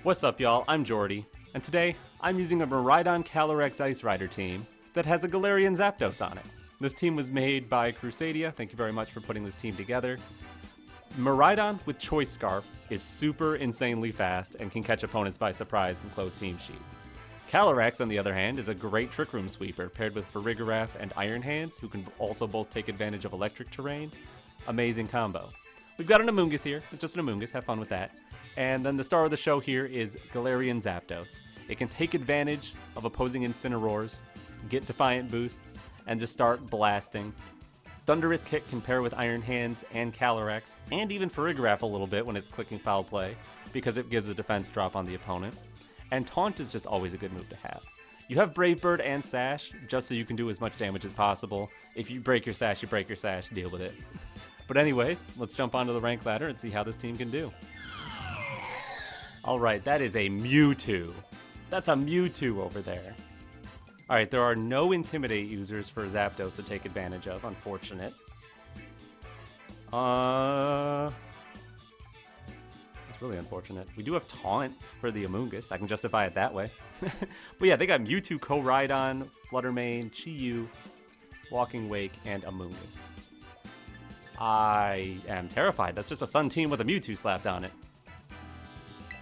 What's up, y'all? I'm Jordy, and today I'm using a Miraidon Calyrex-Ice Rider team that has a Galarian Zapdos on it. This team was made by Crusadiia. Thank you very much for putting this team together. Miraidon with Choice Scarf is super insanely fast and can catch opponents by surprise in closed team sheet. Calyrex, on the other hand, is a great Trick Room sweeper paired with Farigiraf and Iron Hands, who can also both take advantage of electric terrain. Amazing combo. We've got an Amoonguss here. It's just an Amoonguss. Have fun with that. And then the star of the show here is Galarian Zapdos. It can take advantage of opposing Incineroars, get Defiant boosts, and just start blasting. Thunderous Kick can pair with Iron Hands and Calyrex, and even Farigiraf a little bit when it's clicking Foul Play, because it gives a defense drop on the opponent. And Taunt is just always a good move to have. You have Brave Bird and Sash, just so you can do as much damage as possible. If you break your Sash, you break your Sash, deal with it. But anyways, let's jump onto the rank ladder and see how this team can do. Alright, that is a Mewtwo. That's a Mewtwo over there. Alright, there are no Intimidate users for Zapdos to take advantage of, unfortunate. That's really unfortunate. We do have Taunt for the Amoonguss. I can justify it that way. But yeah, they got Mewtwo, Koraidon, Fluttermane, Chi-Yu, Walking Wake, and Amoonguss. I am terrified. That's just a Sun team with a Mewtwo slapped on it.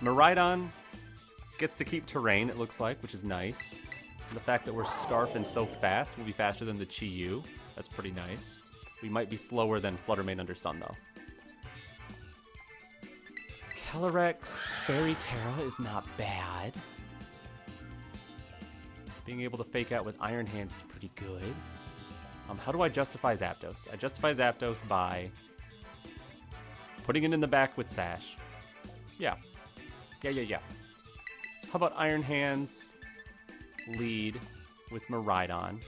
Miraidon gets to keep terrain, it looks like, which is nice. And the fact that we're Scarfing so fast, we'll be faster than the Chi-Yu. That's pretty nice. We might be slower than Fluttermane under Sun, though. Calyrex Fairy Tera is not bad. Being able to fake out with Iron Hands is pretty good. How do I justify Zapdos? I justify Zapdos by putting it in the back with Sash. Yeah. How about Iron Hands lead with Miraidon?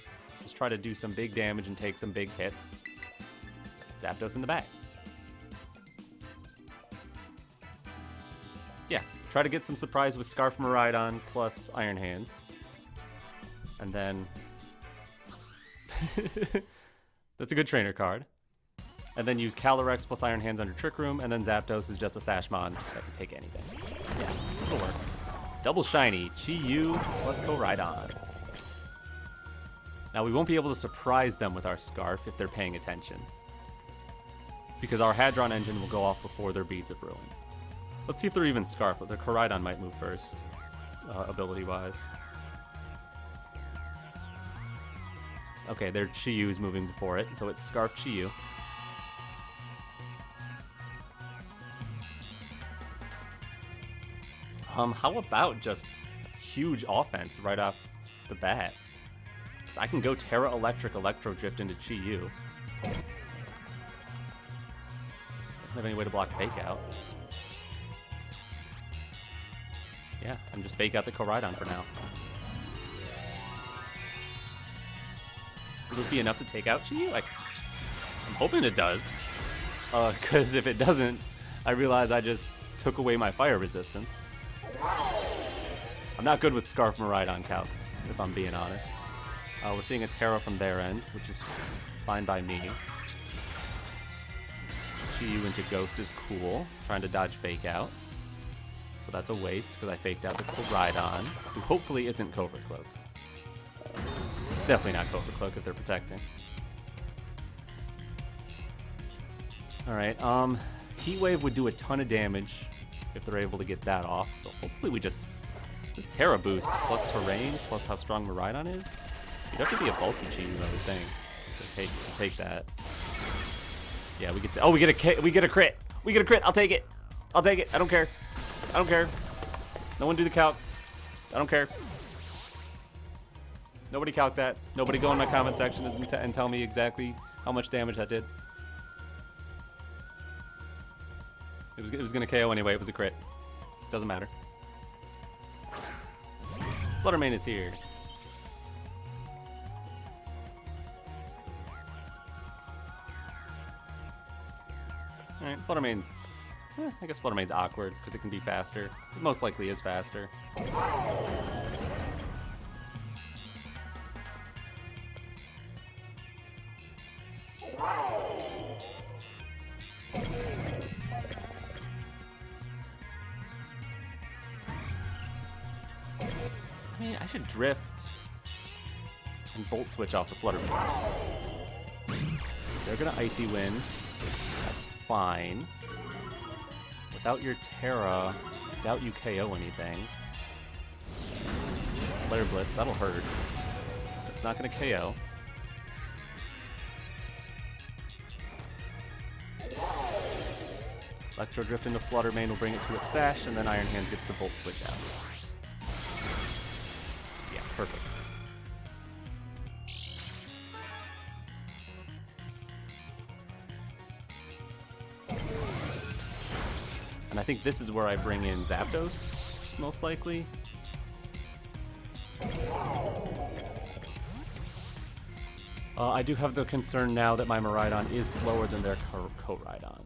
Just try to do some big damage and take some big hits. Zapdos in the back. Yeah, try to get some surprise with Scarf Miraidon plus Iron Hands. And then... that's a good trainer card. And then use Calyrex plus Iron Hands under Trick Room, and then Zapdos is just a Sashmon that can take anything. Yeah, it'll work. Double Shiny, Chi-Yu plus Koraidon. Now we won't be able to surprise them with our Scarf if they're paying attention, because our Hadron engine will go off before their Beads of Ruin. Let's see if they're even Scarf. Their Koraidon might move first, ability-wise. Okay, their Chi-Yu is moving before it, so it's Scarf Chi-Yu. How about just huge offense right off the bat? Because I can go Tera Electric Electro Drift into Chi-Yu. Don't have any way to block Fake Out. Yeah, I'm just Fake Out the Koraidon for now. Will this be enough to take out Chi-Yu? I'm hoping it does. Because if it doesn't, I realize I just took away my fire resistance. I'm not good with Scarf Miraidon calcs, if I'm being honest. We're seeing a Tera from their end, which is fine by me. Chi-Yu into Ghost is cool, trying to dodge Fake Out. So that's a waste, because I faked out the Koraidon, who hopefully isn't Covert Cloak. Definitely not Covert Cloak if they're protecting. Alright, Heat Wave would do a ton of damage if they're able to get that off, so hopefully we just... This Tera boost plus terrain plus how strong Miraidon is? You'd have to be a bulky Chi-Yu, I would think, to take that. Yeah, we get to, oh, we get a crit! We get a crit! I'll take it! I don't care. No one do the calc. I don't care. Nobody calc that. Nobody go in my comment section and tell me exactly how much damage that did. It was gonna KO anyway. It was a crit. Doesn't matter. Fluttermane is here. Alright, Fluttermane's... I guess Fluttermane's awkward, because it can be faster. It most likely is faster. I mean, I should drift and Volt Switch off the Flutter Mane. They're gonna Icy Wind. That's fine. Without your Tera, I doubt you KO anything. Flare Blitz, that'll hurt. It's not gonna KO. Electro Drift into Flutter Mane will bring it to its Sash, and then Iron Hands gets the Volt Switch out. Yeah, perfect. And I think this is where I bring in Zapdos, most likely. I do have the concern now that my Miraidon is slower than their Koraidon.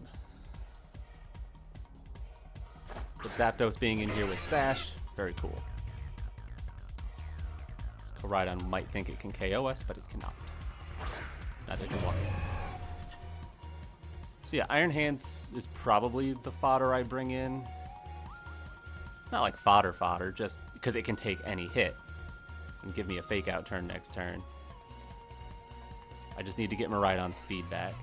But Zapdos being in here with Sash, very cool. This Koraidon might think it can KO us, but it cannot. Neither can one. So yeah, Iron Hands is probably the fodder I bring in. Not like fodder, just because it can take any hit and give me a fake out turn next turn. I just need to get Miraidon's speed back.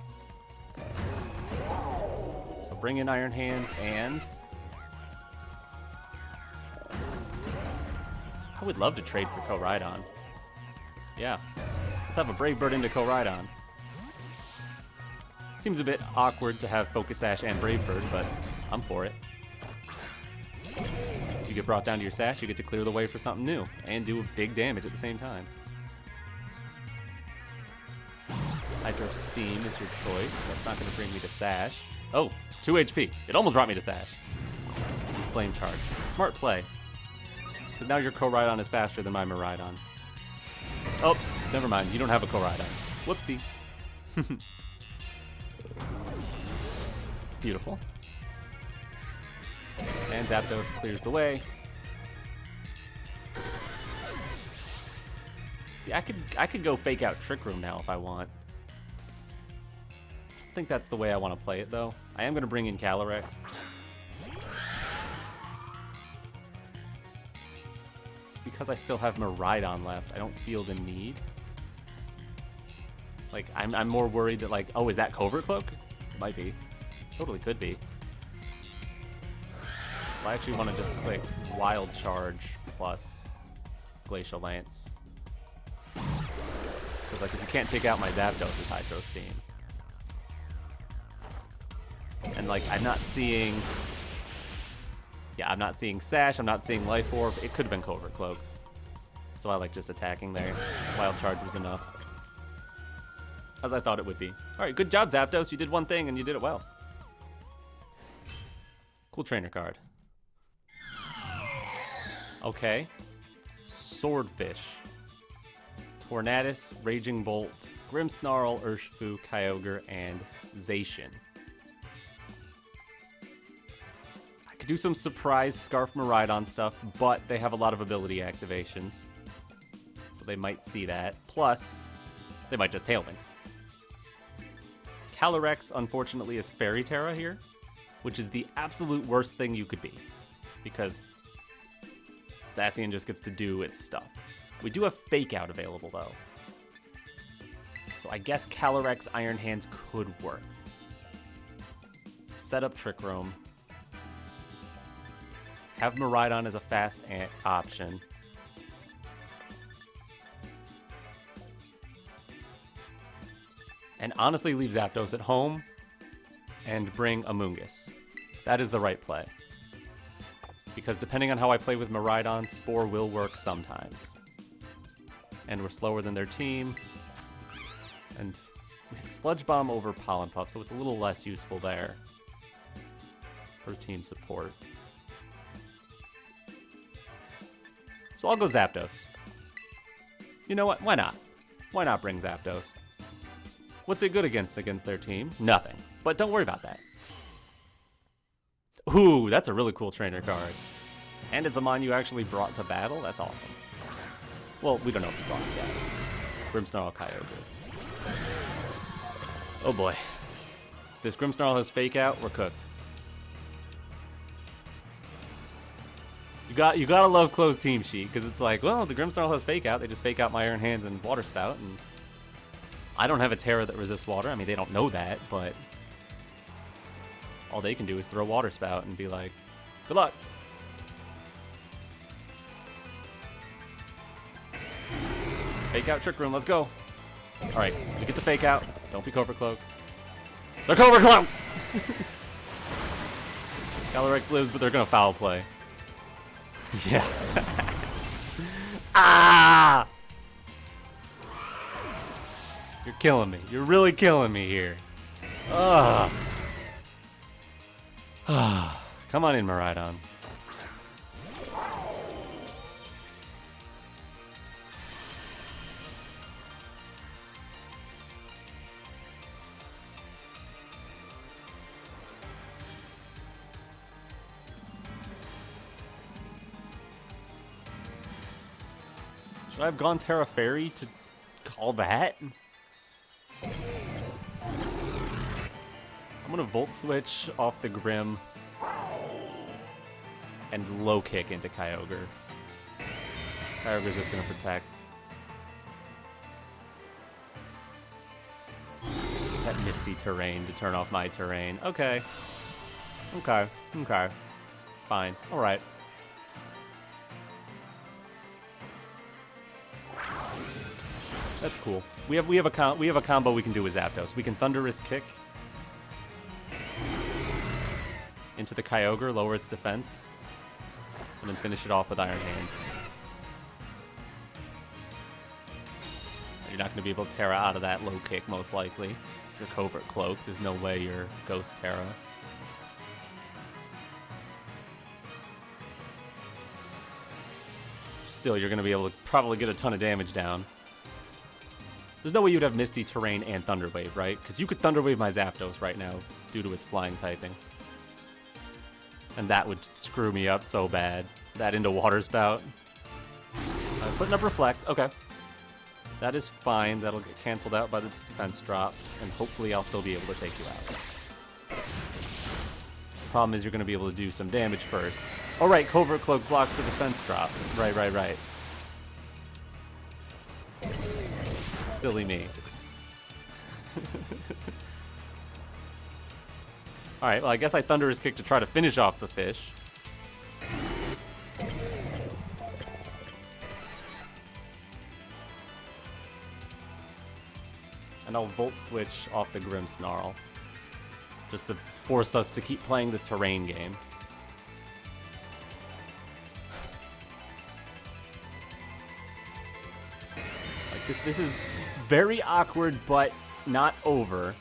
So bring in Iron Hands, and I would love to trade for Koraidon. Yeah, let's have a Brave Bird into Koraidon. Seems a bit awkward to have Focus Sash and Brave Bird, but I'm for it. If you get brought down to your Sash, you get to clear the way for something new and do big damage at the same time. Hydro Steam is your choice. That's not going to bring me to Sash. Oh, 2 HP. It almost brought me to Sash. Flame Charge. Smart play. Because now your Koraidon is faster than my Miraidon. Oh, never mind. You don't have a Koraidon. Whoopsie. Beautiful. And Zapdos clears the way. See, I could go fake out Trick Room now if I want. I think that's the way I want to play it, though. I am going to bring in Calyrex. It's because I still have Miraidon left. I don't feel the need. Like, I'm more worried that, like, oh, is that Covert Cloak? It might be. Totally could be. I actually want to just click Wild Charge plus Glacial Lance. Because, like, if you can't take out my Zapdos with Hydro Steam. And, like, I'm not seeing... Yeah, I'm not seeing Sash, I'm not seeing Life Orb. It could have been Covert Cloak. So I like just attacking there. Wild Charge was enough. As I thought it would be. Alright, good job, Zapdos. You did one thing and you did it well. Cool trainer card. Okay. Swordfish. Tornadus, Raging Bolt, Grimmsnarl, Urshifu, Kyogre, and Zacian. I could do some surprise Scarf Miraidon stuff, but they have a lot of ability activations. So they might see that. Plus, they might just tail me. Calyrex, unfortunately, is Fairy Tera here, which is the absolute worst thing you could be, because Zacian just gets to do its stuff. We do have Fake Out available, though. So I guess Calyrex Iron Hands could work. Set up Trick Room. Have Miraidon as a fast option. And honestly leave Zapdos at home and bring Amoonguss. That is the right play. Because depending on how I play with Miraidon, Spore will work sometimes. And we're slower than their team. And we have Sludge Bomb over Pollen Puff, so it's a little less useful there for team support. So I'll go Zapdos. You know what? Why not? Why not bring Zapdos? What's it good against their team? Nothing. But don't worry about that. Ooh, that's a really cool trainer card. And it's a mon you actually brought to battle? That's awesome. Well, we don't know if you brought it yet. Grimmsnarl, Kyogre. Oh boy. This Grimmsnarl has Fake Out, we're cooked. You gotta love closed team sheet, because it's like, well, the Grimmsnarl has Fake Out. They just Fake Out my Iron Hands and Water Spout, and I don't have a Tera that resists water. I mean, they don't know that, but all they can do is throw Water Spout and be like, good luck. Fake Out Trick Room, let's go. Alright, we get the Fake Out. Don't be Covert Cloak. They're Covert Cloak! Calyrex lives, but they're gonna foul play. Yeah. Ah! You're killing me. You're really killing me here. Ugh. Come on in, Miraidon. Should I have gone Tera Fairy to call that? I'm gonna Volt Switch off the Grim and Low Kick into Kyogre. Kyogre's just gonna protect. Set Misty Terrain to turn off my terrain. Okay. Okay. Okay. Fine. Alright. That's cool. We have a combo we can do with Zapdos. We can Thunderous Kick into the Kyogre, lower its defense, and then finish it off with Iron Hands. You're not going to be able to Tera out of that Low Kick, most likely. If you're Covert Cloak, there's no way you're Ghost Tera. Still, you're going to be able to probably get a ton of damage down. There's no way you'd have Misty Terrain and Thunder Wave, right? Because you could Thunder Wave my Zapdos right now due to its flying typing. And that would screw me up so bad. That into Water Spout. Putting up Reflect. Okay. That is fine. That'll get canceled out by the defense drop. And hopefully I'll still be able to take you out. Problem is you're going to be able to do some damage first. Oh, right. Covert Cloak blocks the defense drop. Right, right, right. Silly me. Alright, well I guess I Thunderous Kick to try to finish off the fish. And I'll Volt Switch off the Grimmsnarl. Just to force us to keep playing this terrain game. Like this is very awkward, but not over.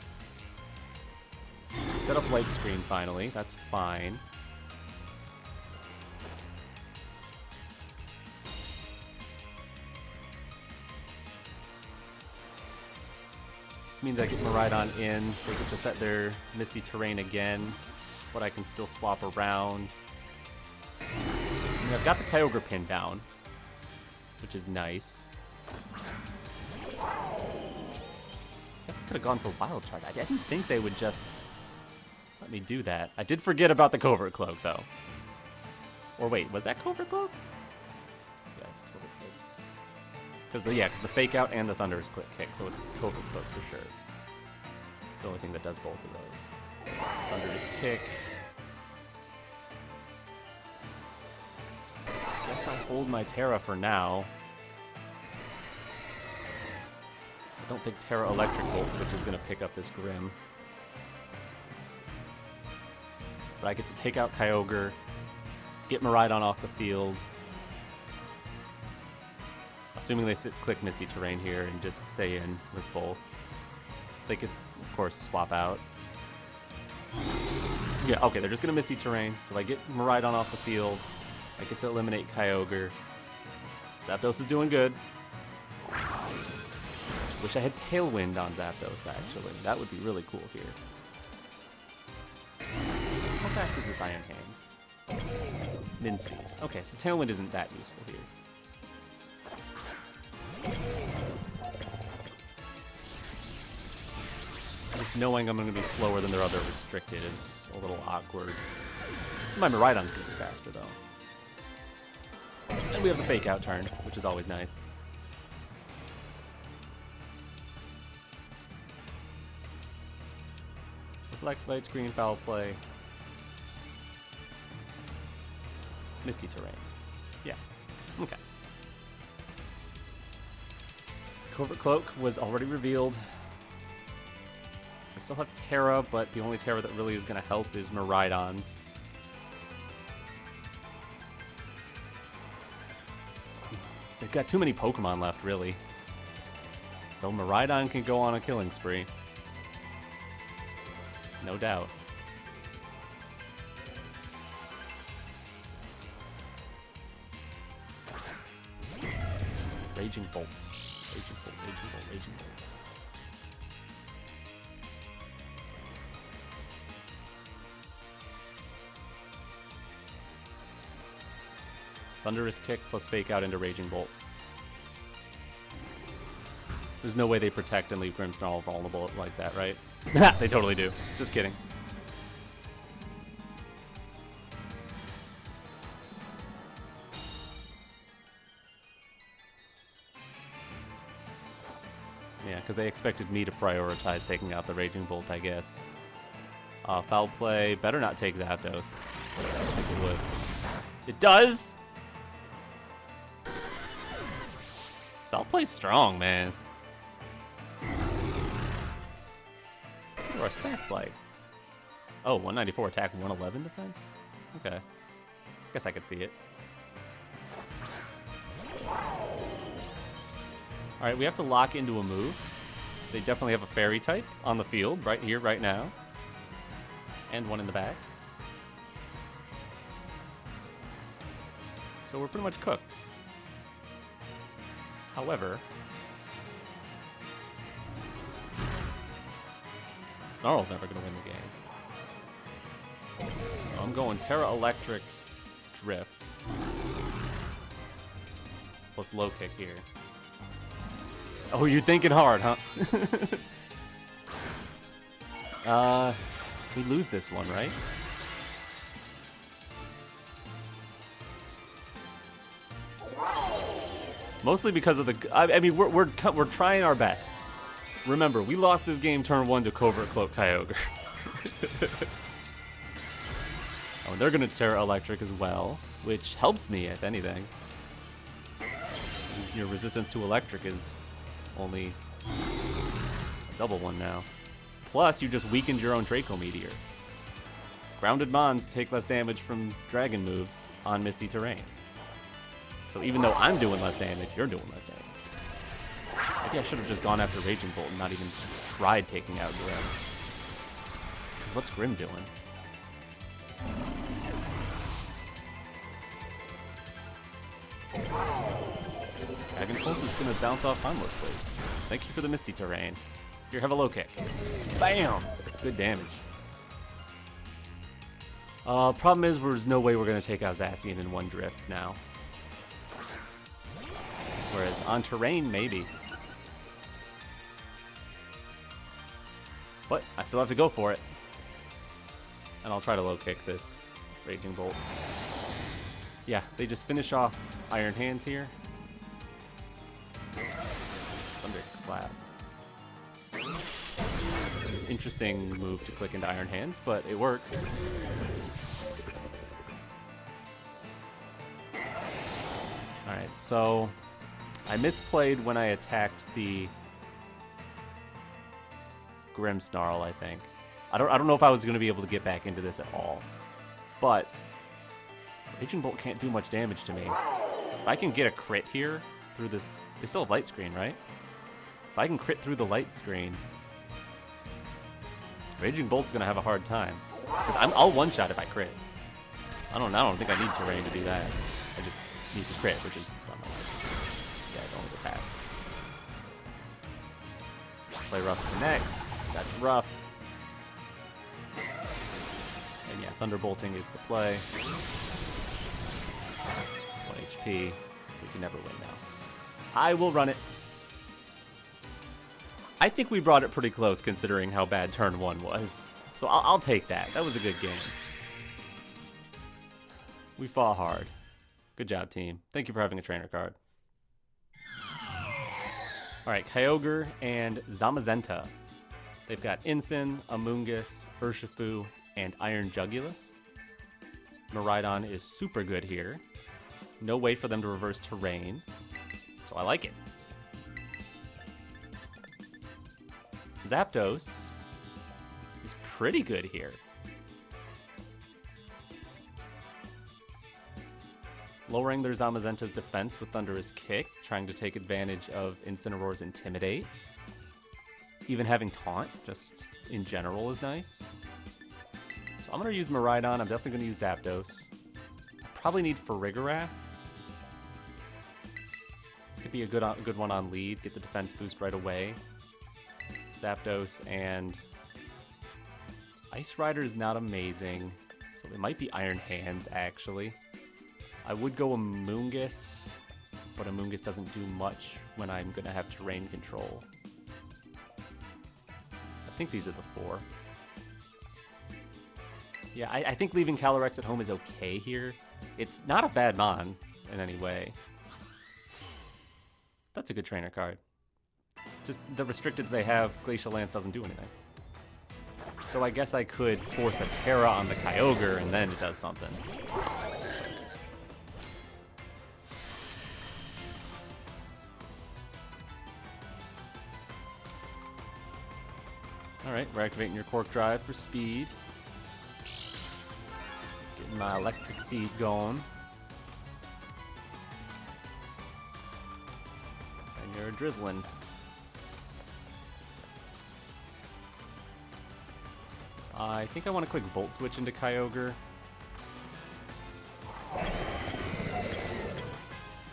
Set up light screen finally. That's fine. This means I get Miraidon in. They get to set their Misty Terrain again, but I can still swap around. And I've got the Kyogre pin down, which is nice. I could have gone for Wild Charge. I didn't think they would just let me do that. I did forget about the Covert Cloak, though. Or wait, was that Covert Cloak? Yeah, it's Covert Cloak. Because the Fake Out and the Thunderous Kick, so it's Covert Cloak for sure. It's the only thing that does both of those. Thunderous Kick. Guess I'll hold my Tera for now. I don't think Tera Electric Volt Switch is going to pick up this Grim. But I get to take out Kyogre, get Miraidon off the field. Assuming they click Misty Terrain here and just stay in with both. They could, of course, swap out. Yeah, okay, they're just going to Misty Terrain. So if I get Miraidon off the field, I get to eliminate Kyogre. Zapdos is doing good. Wish I had Tailwind on Zapdos, actually. That would be really cool here. How fast is this Iron Hands? Min speed. Okay, so Tailwind isn't that useful here. Just knowing I'm going to be slower than their other restricted is a little awkward. My Miraidon's going to be faster, though. And we have the fake out turn, which is always nice. Reflect, light screen, foul play. Misty terrain. Yeah. Okay. Covert Cloak was already revealed. I still have Tera, but the only Tera that really is going to help is Miraidon's. They've got too many Pokemon left, really. Though Miraidon can go on a killing spree. No doubt. Raging Bolts. Raging Bolt, Raging Bolt, Raging Bolts. Thunderous Kick plus Fake Out into Raging Bolt. There's no way they protect and leave Grimmsnarl vulnerable like that, right? They totally do. Just kidding. Yeah, because they expected me to prioritize taking out the Raging Bolt, I guess. Foul play. Better not take Zapdos. I think it would. It does! Foul play's strong, man. What are our stats like? Oh, 194 attack, 111 defense? Okay. Guess I could see it. Alright, we have to lock into a move. They definitely have a fairy type on the field, right here, right now. And one in the back. So we're pretty much cooked. However, Snarl's never going to win the game. So I'm going Tera Electric Drift. Plus low kick here. Oh, you're thinking hard, huh? We lose this one, right? Mostly because of the... I mean, we're trying our best. Remember, we lost this game turn 1 to Covert Cloak Kyogre. Oh, and they're going to Tera Electric as well, which helps me, if anything. Your resistance to Electric is only a double one now. Plus, you just weakened your own Draco Meteor. Grounded Mons take less damage from Dragon moves on Misty Terrain. So even though I'm doing less damage, you're doing less damage. Maybe I should have just gone after Raging Bolt and not even tried taking out Grim. What's Grim doing? Dragon Pulse is going to bounce off harmlessly. Thank you for the Misty Terrain. Here, have a low kick. Bam! Good damage. Problem is, there's no way we're going to take out Zacian in one drift now. Whereas on terrain, maybe. But I still have to go for it. And I'll try to low kick this Raging Bolt. Yeah, they just finish off Iron Hands here. Thunderclap. Interesting move to click into Iron Hands, but it works. Alright, so I misplayed when I attacked the Grimmsnarl, I think. I don't know if I was going to be able to get back into this at all. But Raging Bolt can't do much damage to me. If I can get a crit here through this... They still have Light Screen, right? If I can crit through the Light Screen, Raging Bolt's going to have a hard time. Because I'll one-shot if I crit. I don't think I need terrain to do that. I just need to crit, which is... Yeah, it only does half. Play Rough next. That's rough. And yeah, Thunderbolting is the play. 1 HP. We can never win now. I will run it. I think we brought it pretty close considering how bad turn 1 was. So I'll take that. That was a good game. We fought hard. Good job, team. Thank you for having a trainer card. Alright, Kyogre and Zamazenta. They've got Incin, Amoonguss, Urshifu, and Iron Jugulus. Miraidon is super good here. No way for them to reverse terrain, so I like it. Zapdos is pretty good here. Lowering their Zamazenta's defense with Thunderous Kick, trying to take advantage of Incineroar's Intimidate. Even having Taunt, just in general, is nice. So I'm going to use Miraidon. I'm definitely going to use Zapdos. I probably need Farigiraf. Could be a good one on lead, get the defense boost right away. Zapdos and Ice Rider is not amazing, so it might be Iron Hands, actually. I would go Amoonguss, but Amoonguss doesn't do much when I'm going to have terrain control. I think these are the 4. Yeah, I think leaving Calyrex at home is okay here. It's not a bad mon in any way. That's a good trainer card. Just the restricted they have, Glacial Lance doesn't do anything. So I guess I could force a Tera on the Kyogre and then it does something. Alright, we're activating your Cork Drive for speed. Getting my Electric Seed going. And you're drizzling. I think I want to click Volt Switch into Kyogre.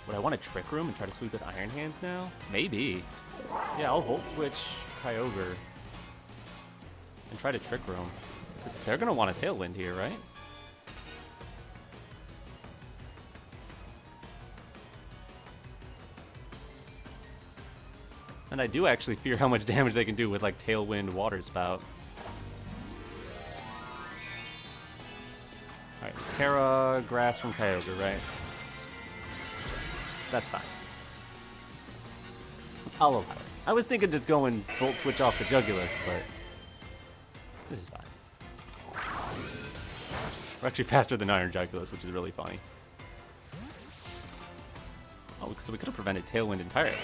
Would I want to Trick Room and try to sweep with Iron Hands now? Maybe. Yeah, I'll Volt Switch Kyogre. And try to Trick Room. Because they're going to want a Tailwind here, right? And I do actually fear how much damage they can do with, like, Tailwind Water Spout. Alright, Tera, Grass from Kyogre, right? That's fine. I'll allow it. I was thinking just going Volt Switch off the Jugulus, but this is fine. We're actually faster than Iron Jugulus, which is really funny. Oh, so we could have prevented Tailwind entirely.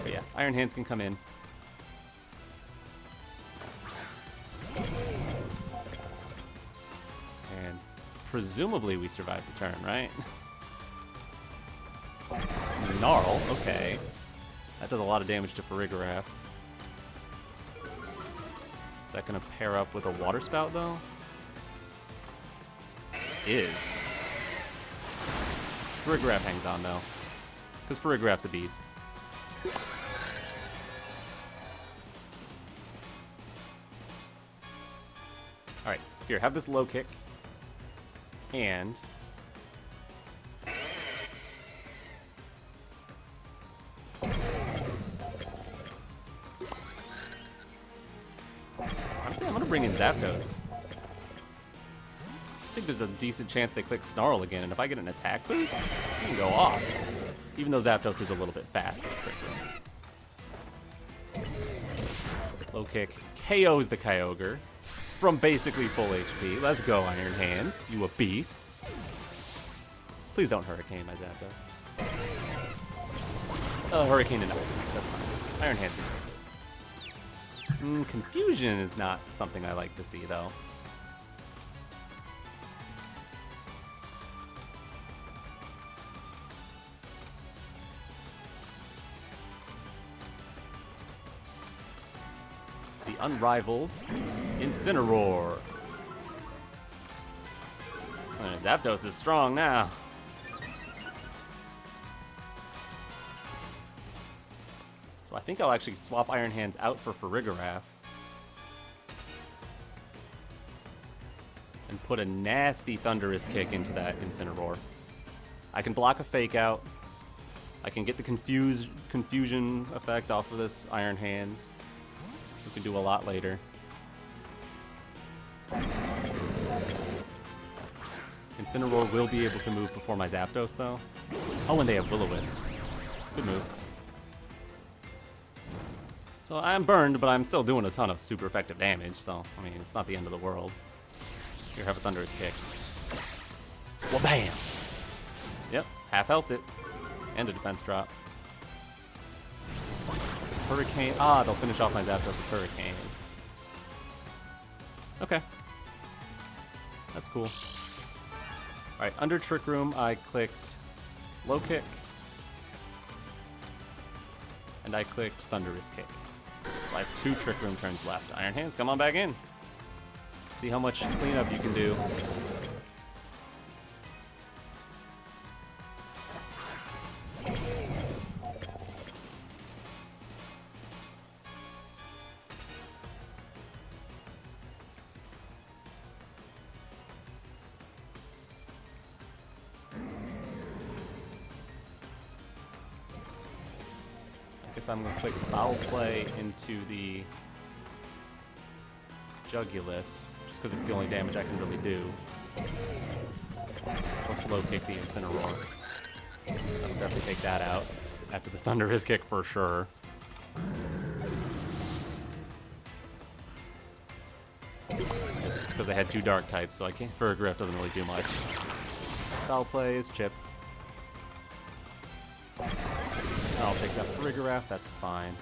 But yeah, Iron Hands can come in. And presumably we survived the turn, right? Snarl, okay. That does a lot of damage to Farigiraf. Is that going to pair up with a Water Spout, though? Is. Farigiraf hangs on, though. Because Farigiraf's a beast. Alright, here, have this low kick. And honestly, I'm gonna bring in Zapdos. I think there's a decent chance they click Snarl again, and if I get an attack boost, you can go off. Even though Zapdos is a little bit fast. Low kick KOs the Kyogre from basically full HP. Let's go, Iron Hands. You a beast. Please don't Hurricane my Zapdos. Hurricane enough. That's fine. Iron Hands. Confusion is not something I like to see, though. The unrivaled Incineroar. Zapdos is strong now. So I think I'll actually swap Iron Hands out for Farigiraf. And put a nasty Thunderous Kick into that Incineroar. I can block a Fake Out. I can get the confusion effect off of this Iron Hands. We can do a lot later. Incineroar will be able to move before my Zapdos, though. Oh, and they have Will-O-Wisp. Good move. So I'm burned, but I'm still doing a ton of super effective damage, so, I mean, it's not the end of the world. Here, have a Thunderous Kick. Well, bam! Yep, half health it. And a defense drop. Hurricane. Ah, they'll finish off my Zapdos with Hurricane. Okay. That's cool. Alright, under Trick Room, I clicked Low Kick. And I clicked Thunderous Kick. So I have 2 Trick Room turns left. Iron Hands, come on back in. See how much cleanup you can do. I'm going to click Foul Play into the Jugulus, just because it's the only damage I can really do. Plus Low Kick the Incineroar. I'll definitely take that out after the Thunderous Kick for sure. Just because they had 2 Dark types, so I can't. Farigiraf doesn't really do much. Foul Play is Chip. I'll take that Farigiraf, that's fine.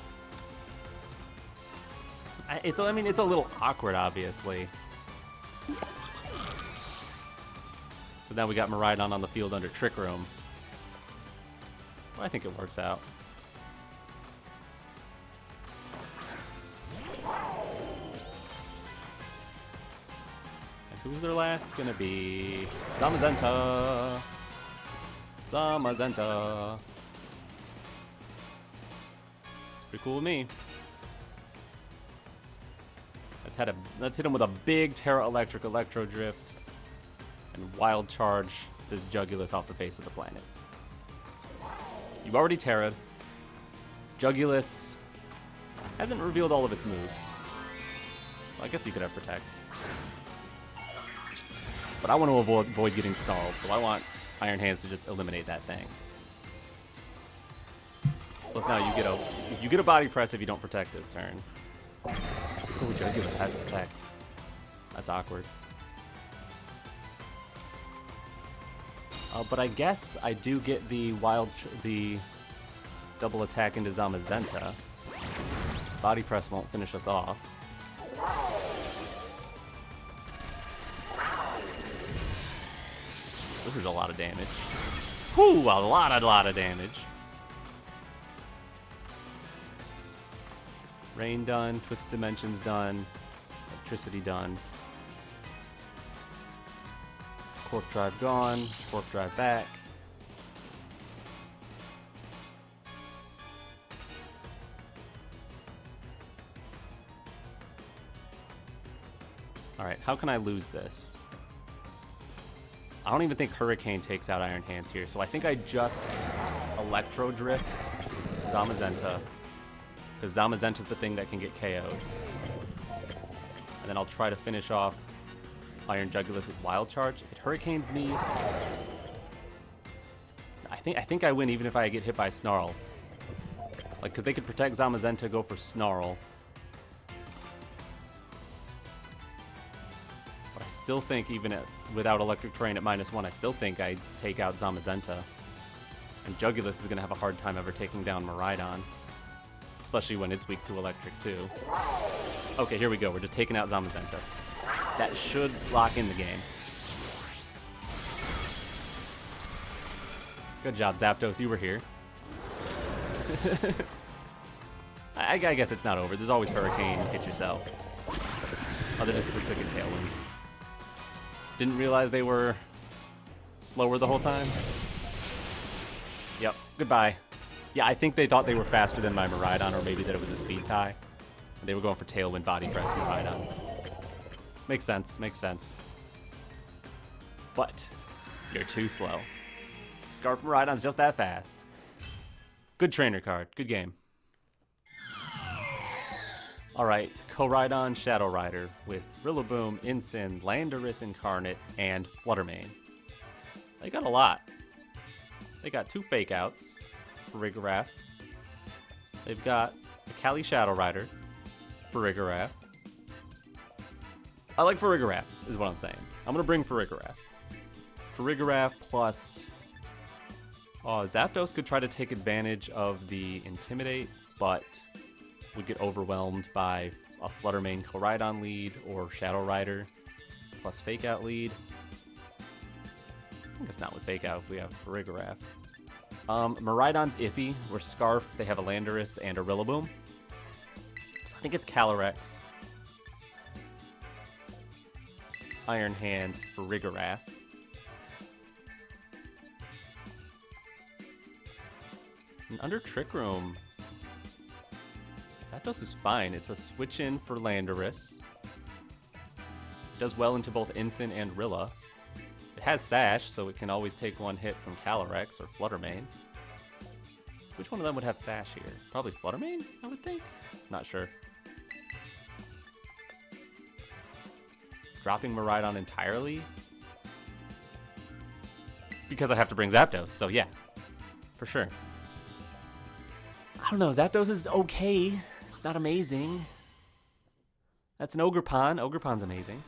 I mean, it's a little awkward, obviously. But now we got Miraidon on the field under Trick Room. Well, I think it works out. And who's their last? Gonna be Zamazenta. Zamazenta. Pretty cool with me. Let's hit him with a big Tera Electric Electro Drift and Wild Charge this Jugulus off the face of the planet. You've already Tera'd. Jugulus hasn't revealed all of its moves. Well, I guess you could have Protect. But I want to avoid getting stalled, so I want Iron Hands to just eliminate that thing. Plus now you get a Body Press if you don't Protect this turn. Oh, Jugulus has Protect. That's awkward. But I guess I do get the the double attack into Zamazenta. Body Press won't finish us off. This is a lot of damage. Whew, a lot of damage. Rain done, Twisted Dimensions done, Electricity done. Cork Drive gone, Cork Drive back. Alright, how can I lose this? I don't even think Hurricane takes out Iron Hands here, so I think I just Electro Drift Zamazenta. Because Zamazenta's the thing that can get KOs. And then I'll try to finish off Iron Jugulus with Wild Charge. If it Hurricanes me, I think I win even if I get hit by Snarl. Like, because they could protect Zamazenta, go for Snarl. But I still think even without Electric Terrain at -1, I still think I take out Zamazenta. And Jugulus is going to have a hard time ever taking down Miraidon. Especially when it's weak to Electric, too. Okay, here we go. We're just taking out Zamazenta. That should lock in the game. Good job, Zapdos. You were here. I guess it's not over. There's always Hurricane. Hit yourself. Oh, they're just clicking Tailwind. Didn't realize they were slower the whole time. Yep. Goodbye. Yeah, I think they thought they were faster than my Miraidon, or maybe that it was a speed tie. They were going for Tailwind Body Press Miraidon. Makes sense, makes sense. But you're too slow. Scarf Miraidon's just that fast. Good trainer card, good game. Alright, Koraidon Shadow Rider with Rillaboom, Incin, Landorus Incarnate, and Fluttermane. They got a lot. They got 2 Fake Outs for Farigiraf. They've got a Cali Shadow Rider for Farigiraf. I like Farigiraf, is what I'm saying. I'm going to bring Farigiraf. Farigiraf plus... Zapdos could try to take advantage of the Intimidate, but would get overwhelmed by a Flutter Mane Koraidon lead or Shadow Rider plus Fake Out lead. I guess not with Fake Out if we have Farigiraf. Miraidon's iffy. We're Scarf, they have a Landorus and a Rillaboom. So I think it's Calyrex. Iron Hands for Farigiraf. And under Trick Room, Zapdos is fine. It's a switch in for Landorus. Does well into both Incin and Rilla. It has Sash, so it can always take 1 hit from Calyrex or Flutter Mane. Which one of them would have Sash here? Probably Flutter Mane, I would think? Not sure. Dropping Miraidon entirely? Because I have to bring Zapdos, so yeah. For sure. I don't know, Zapdos is okay. It's not amazing. That's an Ogerpon. Ogerpon's amazing.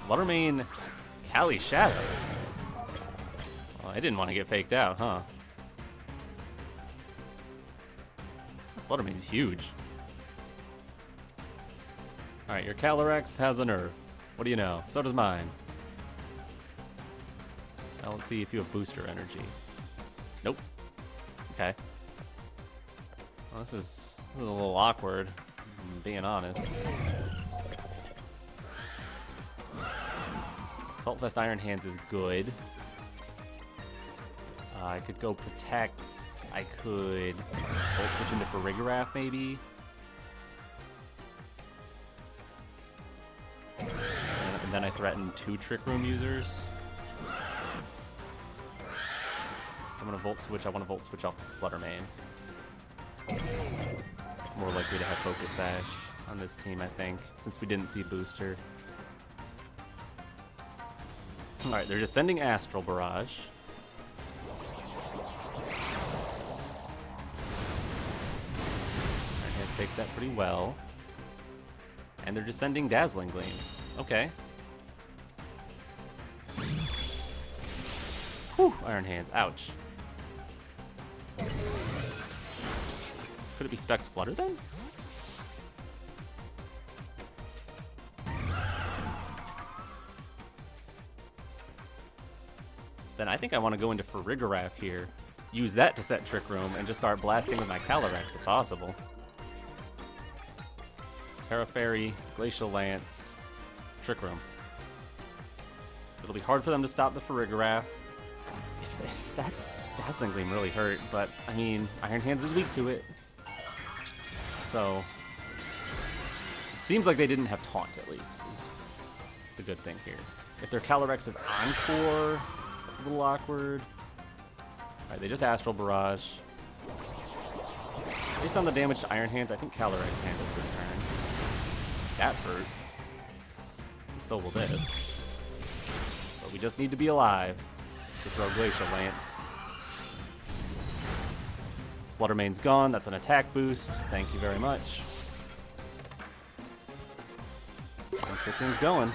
Flutter Mane, Cali Shadow. Well, I didn't want to get faked out, huh? Flutter Mane's huge. Alright, your Calyrex has a nerve. What do you know? So does mine. Now let's see if you have booster energy. Nope. Okay. Well, this is a little awkward, I'm being honest. Assault Vest Iron Hands is good. I could go Protect. I could Volt Switch into Farigiraf, maybe. And then I threaten 2 Trick Room users. I'm gonna Volt Switch. I want to Volt Switch off Flutter Mane. More likely to have Focus Sash on this team, I think, since we didn't see Booster. Alright, they're just sending Astral Barrage. Iron take that pretty well. And they're just sending Dazzling Gleam. Okay. Whew, Iron Hands. Ouch. Could it be Specs Flutter then? Then I think I want to go into Farigiraf here. Use that to set Trick Room and just start blasting with my Calyrex if possible. Tera Fairy, Glacial Lance, Trick Room. It'll be hard for them to stop the Farigiraf. That Dazzling Gleam really hurt, but I mean, Iron Hands is weak to it. So, it seems like they didn't have Taunt at least, is the good thing here. If their Calyrex is Encore, that's a little awkward. Alright, they just Astral Barrage. Based on the damage to Iron Hands, I think Calyrex handles this turn. That hurt. And so will this. But we just need to be alive to throw Glacial Lance. Flutter Mane's gone. That's an attack boost. Thank you very much. Let's get things going.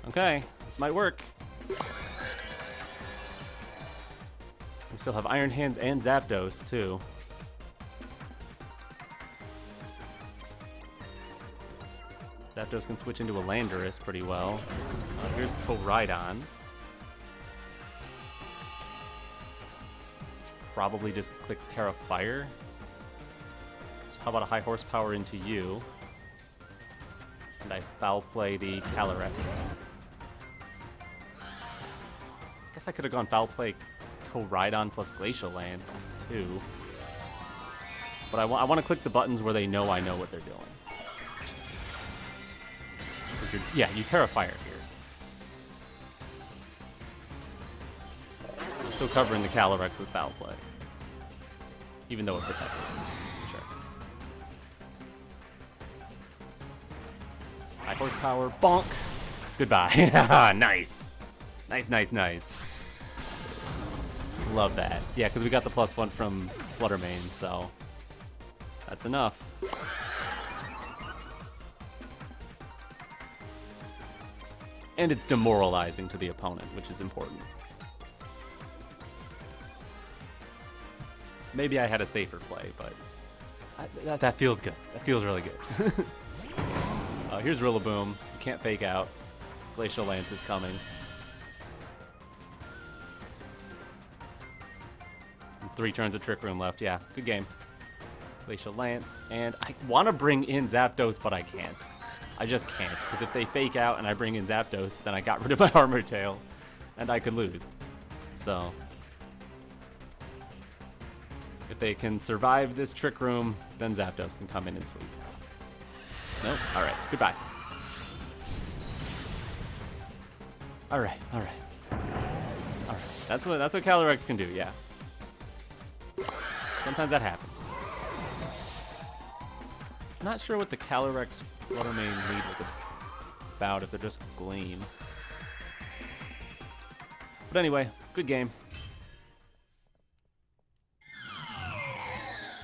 Okay, this might work. We still have Iron Hands and Zapdos, too. Zapdos can switch into a Landorus pretty well. Here's Koraidon. Probably just clicks Tera Fire. So how about a high horsepower into you? And I foul play the Calyrex. I guess I could have gone foul play Koraidon plus Glacial Lance, too. But I want to click the buttons where they know I know what they're doing. Yeah, you Tera Fire here. Still covering the Calyrex with foul play. Even though it protected. Sure. horsepower. Bonk. Goodbye. Nice. Nice, nice, nice. Love that. Yeah, because we got the +1 from Fluttermane, so that's enough. And it's demoralizing to the opponent, which is important. Maybe I had a safer play, but that feels good. That feels really good. Here's Rillaboom. You can't fake out. Glacial Lance is coming. And 3 turns of Trick Room left. Yeah, good game. Glacial Lance. And I want to bring in Zapdos, but I can't. I just can't, because if they fake out and I bring in Zapdos, then I got rid of my Armor Tail, and I could lose. So, if they can survive this Trick Room, then Zapdos can come in and sweep. Nope. Alright, goodbye. Alright, alright. Alright, that's what Calyrex can do, yeah. Sometimes that happens. Not sure what the Calyrex Fluttermane lead was about, if they're just Gleam. But anyway, good game.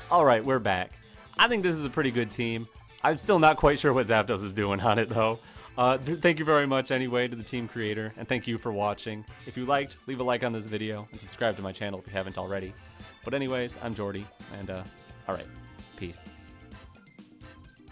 Alright, we're back. I think this is a pretty good team. I'm still not quite sure what Zapdos is doing on it, though. Thank you very much, anyway, to the team creator, and thank you for watching. If you liked, leave a like on this video, and subscribe to my channel if you haven't already. But anyways, I'm Jordy, and alright, peace.